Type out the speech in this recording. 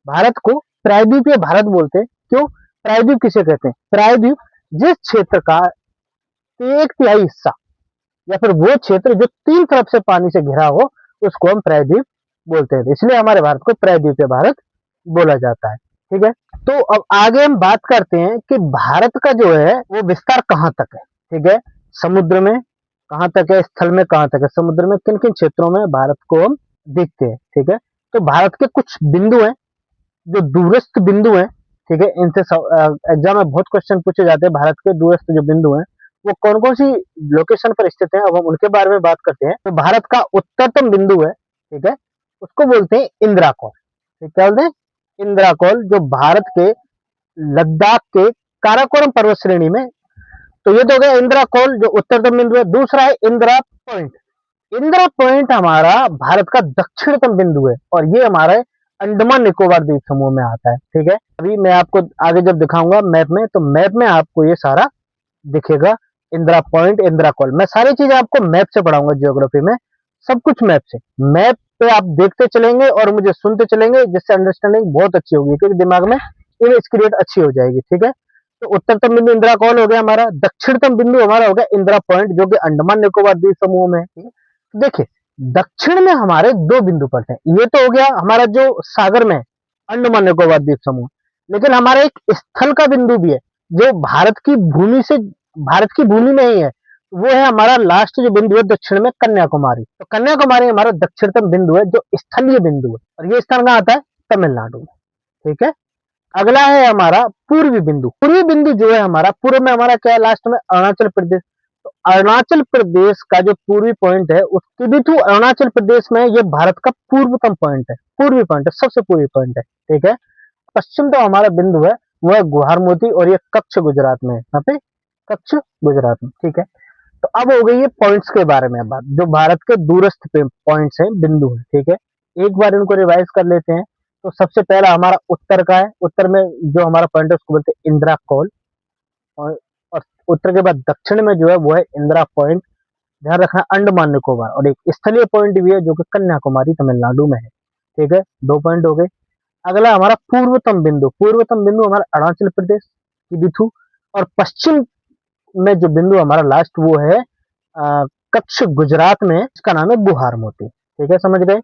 भारत को प्रायद्वीपीय भारत बोलते हैं। क्यों? प्रायद्वीप किसे कहते हैं? प्रायद्वीप जिस क्षेत्र का एक तिहाई हिस्सा या फिर वो क्षेत्र जो तीन तरफ से पानी से घिरा हो, उसको हम प्रायद्वीप बोलते हैं। इसलिए हमारे भारत को प्रायद्वीपीय भारत बोला जाता है। ठीक है, तो अब आगे हम बात करते हैं कि भारत का जो है वो विस्तार कहाँ तक है। ठीक है, समुद्र में कहाँ तक है, स्थल में कहाँ तक है, समुद्र में किन किन क्षेत्रों में भारत को हम देखते हैं। ठीक है, तो भारत के कुछ बिंदु हैं जो दूरस्थ बिंदु हैं। ठीक है, इनसे एग्जाम में बहुत क्वेश्चन पूछे जाते हैं। भारत के दूरस्थ जो बिंदु हैं वो कौन कौन सी लोकेशन पर स्थित है, अब हम उनके बारे में बात करते हैं। तो भारत का उत्तरतम बिंदु है, ठीक है, उसको बोलते हैं इंदिरा कौल। ठीक, क्या बोलते हैं? इंदिरा कौल, जो भारत के लद्दाख के काराकोरम पर्वत श्रेणी में। तो ये तो हो गया इंदिरा कौल जो उत्तरतम बिंदु है। दूसरा है इंदिरा पॉइंट। इंदिरा पॉइंट हमारा भारत का दक्षिणतम बिंदु है और ये हमारे अंडमान निकोबार द्वीप समूह में आता है। ठीक है, अभी मैं आपको आगे जब दिखाऊंगा मैप में, तो मैप में आपको ये सारा दिखेगा। इंदिरा पॉइंट, इंदिरा कॉल, मैं सारी चीजें आपको मैप से पढ़ाऊंगा। ज्योग्राफी में सब कुछ मैप से, मैप पे आप देखते चलेंगे और मुझे सुनते चलेंगे, जिससे अंडरस्टैंडिंग बहुत अच्छी होगी, क्योंकि दिमाग में इमेज क्रिएट अच्छी हो जाएगी। ठीक है, तो उत्तरतम बिंदु इंदिरा कॉल हो गया हमारा। दक्षिणतम बिंदु हमारा हो गया इंदिरा पॉइंट, जो कि अंडमान निकोबार द्वीप समूह में है। ठीक है? तो देखिए, दक्षिण में हमारे दो बिंदु पड़ते हैं। ये तो हो गया हमारा जो सागर में अंडमान निकोबार द्वीप समूह, लेकिन हमारा एक स्थल का बिंदु भी है जो भारत की भूमि में ही है। वो है हमारा लास्ट जो बिंदु है दक्षिण में, कन्याकुमारी। तो कन्याकुमारी हमारा दक्षिणतम बिंदु है जो स्थलीय बिंदु है, और ये स्थान कहाँ आता है? तमिलनाडु में। ठीक है, अगला है हमारा पूर्वी बिंदु। पूर्वी बिंदु जो है हमारा, पूर्व में हमारा क्या है? लास्ट में अरुणाचल प्रदेश। तो अरुणाचल प्रदेश का जो पूर्वी पॉइंट है, उसके भी थ्रू अरुणाचल प्रदेश में, ये भारत का पूर्वतम पॉइंट है, पूर्वी पॉइंट है, सबसे पूर्वी पॉइंट है। ठीक है, पश्चिम तो हमारा बिंदु है वो है गुहारमोती, और ये कच्छ गुजरात में है। यहाँ पे कच्छ गुजरात में। ठीक है, तो अब हो गई है पॉइंट्स के बारे में बात, जो भारत के दूरस्थ पॉइंट्स हैं, बिंदु है। ठीक है, एक बार इनको रिवाइज कर लेते हैं। तो सबसे पहला हमारा उत्तर का है। उत्तर में जो हमारा पॉइंट है उसको बोलते हैं इंदिरा कॉल, और उत्तर के बाद दक्षिण में जो है वो है इंदिरा पॉइंट। ध्यान रखना, अंडमान निकोबार, और एक स्थलीय पॉइंट भी है जो कि कन्याकुमारी तमिलनाडु में है। ठीक है, दो पॉइंट हो गए। अगला हमारा पूर्वतम बिंदु। पूर्वतम बिंदु हमारा अरुणाचल प्रदेश की बिथु, और पश्चिम में जो बिंदु हमारा लास्ट वो है कच्छ गुजरात में, इसका नाम है गुहारमोती। ठीक है, समझ गए।